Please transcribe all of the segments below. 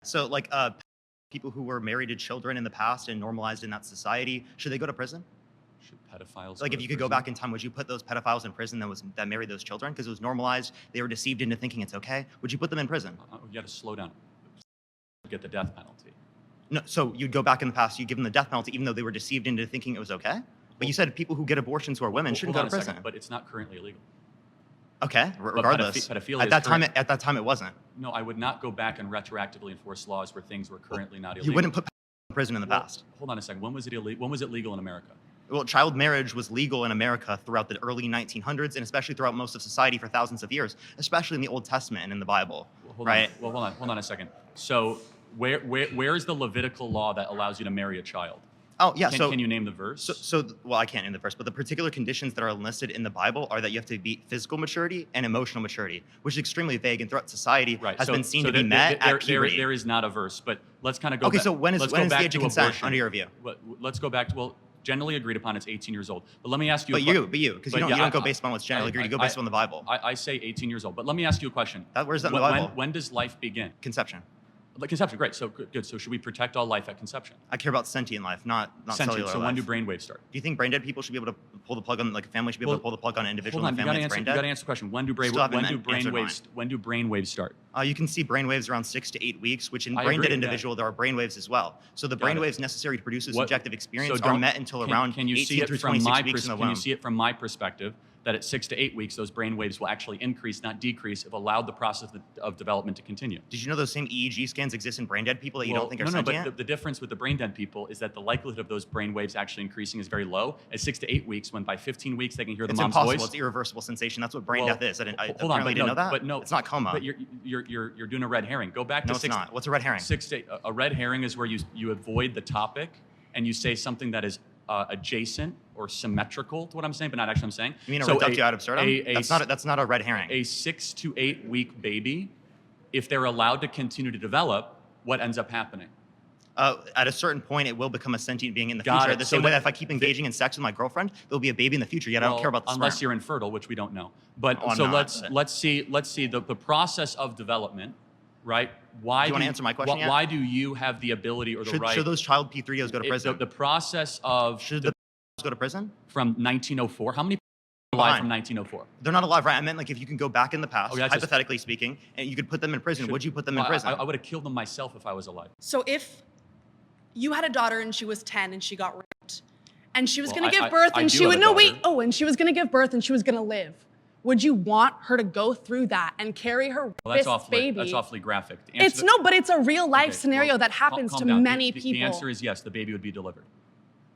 So, like, people who were married to children in the past and normalized in that society, should they go to prison? Should pedophiles Like, go if to you could go prison? back in time, would you put those pedophiles in prison that married those children because it was normalized? They were deceived into thinking it's okay. Would you put them in prison? You got to slow down. Get the death penalty. No. So you'd go back in the past, you give them the death penalty, even though they were deceived into thinking it was okay. But you said people who get abortions who are women shouldn't go to prison. But it's not currently illegal. Okay, regardless. Pedophilia At that time, it wasn't. No, I would not go back and retroactively enforce laws where things were currently not illegal. You wouldn't put in prison in the past. Hold on a second. When was it illegal? When was it legal in America? Well, child marriage was legal in America throughout the early 1900s, and especially throughout most of society for thousands of years, especially in the Old Testament and in the Bible. Hold on a second. So where is the Levitical law that allows you to marry a child? Oh, yeah. Can you name the verse? Well, I can't name the verse, but the particular conditions that are enlisted in the Bible are that you have to be physical maturity and emotional maturity, which is extremely vague and throughout society has been seen to be met at puberty. There is not a verse, but let's kind of go back. Okay, so when is the age of consent under your view? Let's go back to, generally agreed upon, it's 18 years old. But let me ask you because you don't go based on what's generally agreed, you go based on the Bible. I say 18 years old, but let me ask you a question. Where's that in the Bible? When does life begin? Conception. Like conception, great. So good. So should we protect all life at conception? I care about sentient life, not cellular life. So when do brainwaves start? Do you think brain dead people should be able to pull the plug on, like a family should be able to pull the plug on an individual in the family that's brain dead? You got to answer the question. When do brainwaves start? You can see brainwaves around 6 to 8 weeks, which in brain dead individual there are brainwaves as well. So the brainwaves necessary to produce a subjective experience are met until around 18 through 26 weeks in the womb. Can you see it from my perspective that at 6 to 8 weeks, those brain waves will actually increase, not decrease, if allowed the process of development to continue? Did you know those same EEG scans exist in brain dead people that you don't think are sentient? But the difference with the brain dead people is that the likelihood of those brain waves actually increasing is very low at 6 to 8 weeks, when by 15 weeks they can hear the mom's voice. It's impossible. It's irreversible sensation. That's what brain death is. I apparently didn't know that. But no, it's not coma. But you're doing a red herring. Go back to it's not. What's a red herring? A red herring is where you avoid the topic and you say something that is adjacent or symmetrical to what I'm saying, but not actually what I'm saying. You mean a reductio ad absurdum? That's not a red herring. A 6 to 8 week baby, if they're allowed to continue to develop, what ends up happening? At a certain point, it will become a sentient being in the future. The same way that if I keep engaging in sex with my girlfriend, there'll be a baby in the future. Yet I don't care about the sperm. Unless you're infertile, which we don't know. But let's see the process of development, right? Why do you want to answer my question yet? Why do you have the ability or the right? Should those child P3Os go to prison? The process of should the go to prison from 1904? How many people alive from 1904? They're not alive, right? I meant like if you can go back in the past, hypothetically speaking, and you could put them in prison. Would you put them in prison? I would have killed them myself if I was alive. So if you had a daughter and she was 10 and she got raped, and she was going to give birth, and she would and she was going to give birth and she was going to live. Would you want her to go through that and carry her baby? That's awfully graphic. But it's a real life scenario that happens to many people. The answer is yes, the baby would be delivered.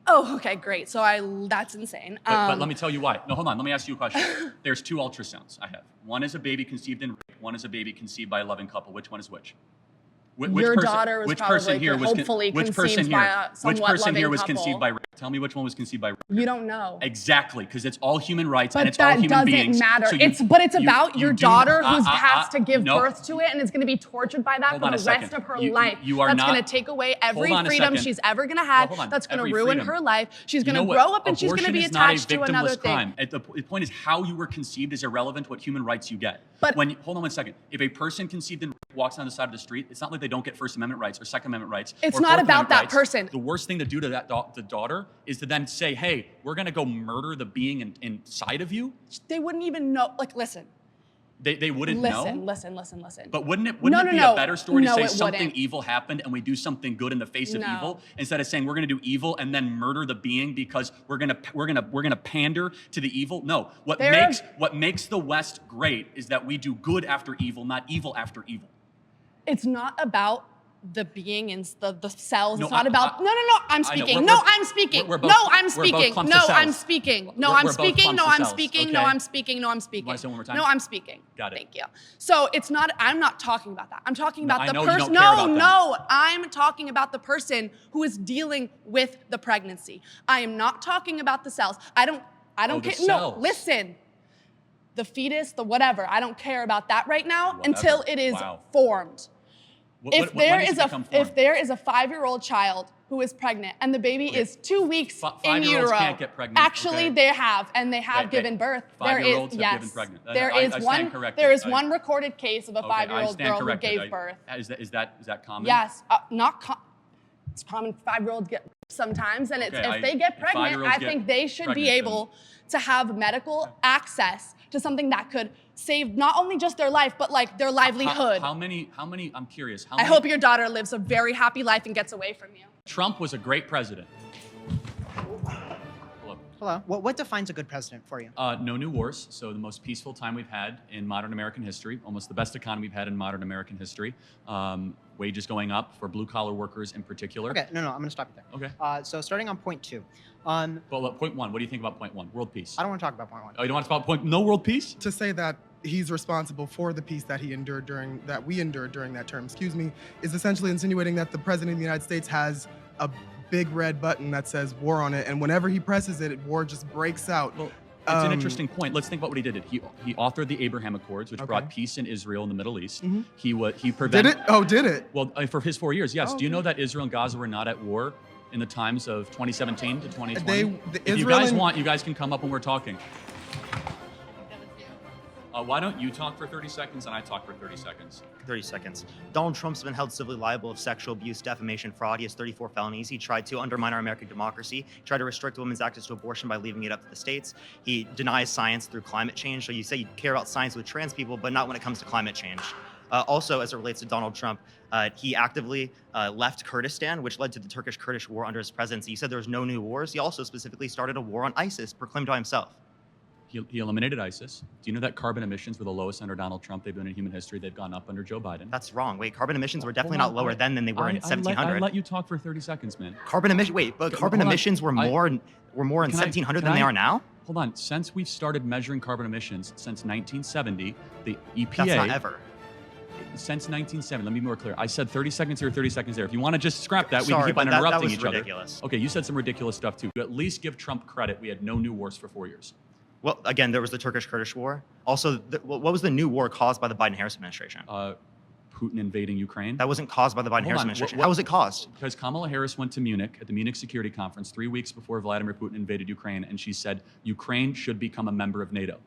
Oh, okay, great. So that's insane. But let me tell you why. No, hold on. Let me ask you a question. There's 2 ultrasounds I have. One is a baby conceived in rape. One is a baby conceived by a loving couple. Which one is which? Your daughter was probably hopefully conceived by a somewhat loving couple. Which person here was conceived by rape? Tell me which one was conceived by rape. You don't know. Exactly, because it's all human rights and it's all human beings. But that doesn't matter. It's about your daughter who has to give birth to it and is going to be tortured by that for the rest of her life. That's going to take away every freedom she's ever going to have. That's going to ruin her life. She's going to grow up and she's going to be attached to another thing. The point is how you were conceived is irrelevant to what human rights you get. Hold on 1 second. If a person conceived in rape walks on the side of the street, it's not like they don't get First Amendment rights or Second Amendment rights. It's not about that person. The worst thing to do to the daughter is to then say, hey, we're going to go murder the being inside of you. They wouldn't even know. Like, listen. They wouldn't know? Listen. But wouldn't it be a better story to say something evil happened and we do something good in the face of evil, instead of saying we're going to do evil and then murder the being because we're going to pander to the evil? No. What makes the West great is that we do good after evil, not evil after evil. It's not about the being in the cells. No, it's not about. I'm speaking. I'm speaking. I'm speaking. I'm speaking. I'm speaking. I'm speaking. I'm speaking. Want to say it one more time? I'm speaking. Got it. Thank you. So it's not. I'm not talking about that. I'm talking about the person. I'm talking about the person who is dealing with the pregnancy. I am not talking about the cells. I don't care. No, listen. The fetus, the whatever. I don't care about that right now until it is formed. If there is a 5-year-old child who is pregnant and the baby is 2 weeks in utero, can't get pregnant. Actually, they have, and they have given birth. There is, have given pregnant. There is one recorded case of a 5-year-old girl who gave birth. Is that common? Yes, it's common. 5-year-olds get sometimes, and if they get pregnant, I think they should be able to have medical access to something that could save not only just their life, but like their livelihood. How many, I'm curious. I hope your daughter lives a very happy life and gets away from you. Trump was a great president. Hello. What defines a good president for you? No new wars. So the most peaceful time we've had in modern American history, almost the best economy we've had in modern American history. Wages going up for blue-collar workers in particular. Okay, no, I'm going to stop you there. Okay. So starting on point 2. Well, point 1, what do you think about point 1? World peace. I don't want to talk about point 1. Oh, you don't want to talk about no world peace? To say that he's responsible for the peace that we endured during that term, is essentially insinuating that the president of the United States has a big red button that says war on it, and whenever he presses it, war just breaks out. Well, it's an interesting point. Let's think about what he did. He authored the Abraham Accords, which brought peace in Israel and the Middle East. Mm-hmm. He prevented. Did it? Oh, did it? Well, for his 4 years, yes. Oh, Do you know that Israel and Gaza were not at war in the times of 2017 to 2020? If you Israel guys and- want, you guys can come up when we're talking. Why don't you talk for 30 seconds and I talk for 30 seconds? 30 seconds. Donald Trump's been held civilly liable of sexual abuse, defamation, fraud. He has 34 felonies. He tried to undermine our American democracy, tried to restrict women's access to abortion by leaving it up to the states. He denies science through climate change. So you say you care about science with trans people, but not when it comes to climate change. Also, as it relates to Donald Trump, he actively left Kurdistan, which led to the Turkish-Kurdish war under his presidency. He said there was no new wars. He also specifically started a war on ISIS, proclaimed by himself. He eliminated ISIS. Do you know that carbon emissions were the lowest under Donald Trump they've been in human history? They've gone up under Joe Biden. That's wrong. Wait, carbon emissions were definitely not lower then than they were in 1700. I let you talk for 30 seconds, man. Carbon emissions were more in 1700 than they are now? Hold on. Since we've started measuring carbon emissions since 1970, the EPA. That's not ever. Since 1970, let me be more clear. I said 30 seconds here, 30 seconds there. If you want to just scrap that, we can keep on interrupting each ridiculous. other. Okay, you said some ridiculous stuff too. At least give Trump credit. We had no new wars for 4 years. Well, again, there was the Turkish-Kurdish war. Also, what was the new war caused by the Biden-Harris administration? Putin invading Ukraine. That wasn't caused by the Biden-Harris administration. How was it caused? Because Kamala Harris went to Munich at the Munich Security Conference 3 weeks before Vladimir Putin invaded Ukraine, and she said Ukraine should become a member of NATO.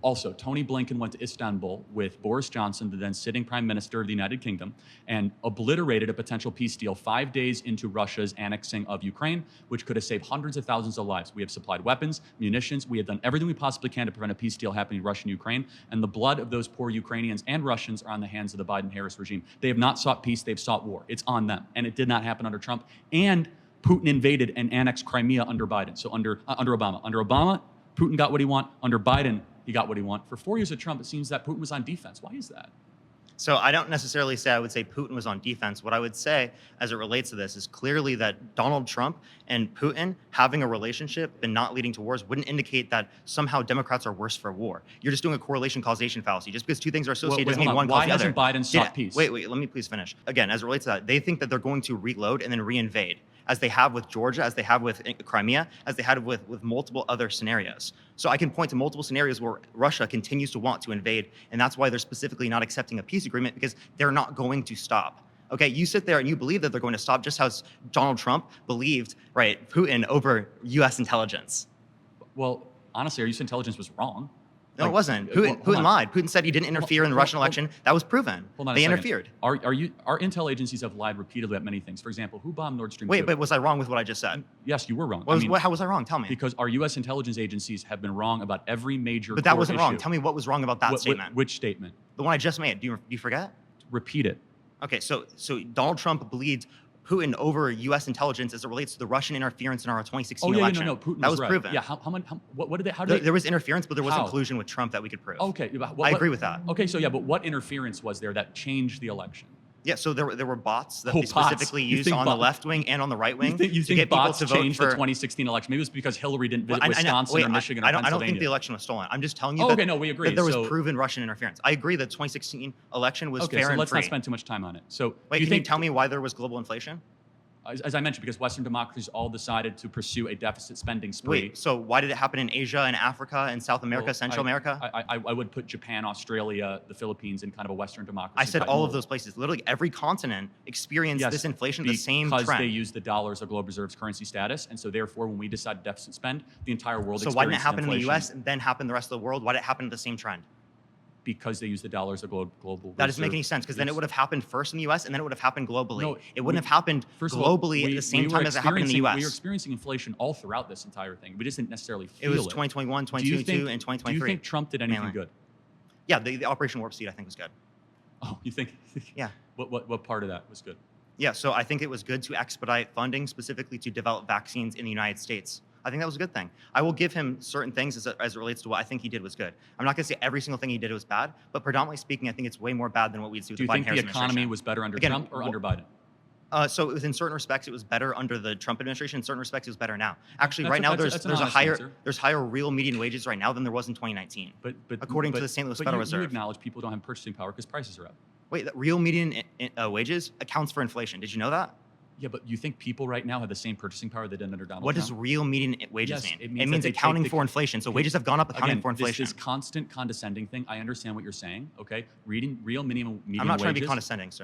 Also, Tony Blinken went to Istanbul with Boris Johnson, the then sitting Prime Minister of the United Kingdom, and obliterated a potential peace deal 5 days into Russia's annexing of Ukraine, which could have saved hundreds of thousands of lives. We have supplied weapons, munitions. We have done everything we possibly can to prevent a peace deal happening in Russia and Ukraine. And the blood of those poor Ukrainians and Russians are on the hands of the Biden-Harris regime. They have not sought peace. They've sought war. It's on them. And it did not happen under Trump. And Putin invaded and annexed Crimea under Biden. So under Obama. Under Obama, Putin got what he wanted. Under Biden, he got what he wanted. For 4 years of Trump, it seems that Putin was on defense. Why is that? So I don't necessarily say I would say Putin was on defense. What I would say as it relates to this is clearly that Donald Trump and Putin having a relationship and not leading to wars wouldn't indicate that somehow Democrats are worse for war. You're just doing a correlation causation fallacy. Just because two things are associated doesn't mean one cause the other. Why hasn't Biden sought peace? Wait, let me please finish. Again, as it relates to that, they think that they're going to reload and then reinvade, as they have with Georgia, as they have with Crimea, as they had with multiple other scenarios. So I can point to multiple scenarios where Russia continues to want to invade, and that's why they're specifically not accepting a peace agreement, because they're not going to stop. Okay, you sit there and you believe that they're going to stop, just how Donald Trump believed, right, Putin over U.S. intelligence. Well, honestly, our U.S. intelligence was wrong. No, it wasn't. Putin lied. Putin said he didn't interfere in the Russian election. That was proven. They interfered. Our intel agencies have lied repeatedly at many things. For example, who bombed Nord Stream 2? Wait, but was I wrong with what I just said? Yes, you were wrong. How was I wrong? Tell me. Because our U.S. intelligence agencies have been wrong about every major But that wasn't wrong. issue. Tell me what was wrong about that statement. Which statement? The one I just made. Do you forget? Repeat it. Okay, so Donald Trump believed Putin over U.S. intelligence as it relates to the Russian interference in our 2016 election. No, Putin that was right. proven. Yeah, what did they? How did there was interference, but there wasn't how? collusion with Trump that we could prove. Okay, I agree with that. Okay, so yeah, but what interference was there that changed the election? Yeah, so there were bots that they specifically used on the left wing and on the right wing you think get bots people to vote changed for the 2016 election? Maybe it was because Hillary didn't visit Wisconsin or Michigan or Pennsylvania. I don't think the election was stolen. I'm just telling you that, we agree. that there was proven Russian interference. I agree that 2016 election was fair and free. Let's not spend too much time on it. So wait, can you tell me why there was global inflation? As I mentioned, because Western democracies all decided to pursue a deficit spending spree. Wait, so why did it happen in Asia and Africa and South America, Central America? I would put Japan, Australia, the Philippines in kind of a Western democracy. I said all of those places. Literally every continent experienced this inflation, the same trend. Because they use the dollar as a global reserves currency status. And so therefore, when we decide deficit spend, the entire world So why didn't it happen in the US and then happen in the rest of the world? Why did it happen to the same trend? Because they use the dollar as a global That doesn't make any sense, because then it would have happened first in the US and then it would have happened globally. No, it wouldn't have happened globally at the same time as it happened in the US. We were experiencing inflation all throughout this entire thing. We just didn't necessarily feel it. It was 2021, 2022, and 2023. Do you think Trump did anything good? Yeah, the Operation Warp Speed I think was good. Oh, you think? Yeah. What part of that was good? Yeah, so I think it was good to expedite funding specifically to develop vaccines in the United States. I think that was a good thing. I will give him certain things as it relates to what I think he did was good. I'm not going to say every single thing he did was bad, but predominantly speaking, I think it's way more bad than what we see with the Biden-Harris administration. Do you think the economy was better under Trump or under Biden? So in certain respects, it was better under the Trump administration. In certain respects, it was better now. Actually, right now, there's higher real median wages right now than there was in 2019. But according to the St. Louis Federal Reserve. You acknowledge people don't have purchasing power because prices are up. Wait, that real median wages accounts for inflation. Did you know that? Yeah, but you think people right now have the same purchasing power they did under Donald Trump? What does real median wages mean? It means accounting for inflation. So wages have gone up accounting for inflation. This constant condescending thing, I understand what you're saying, okay? Reading real minimum wages. I'm not trying to be condescending, sir.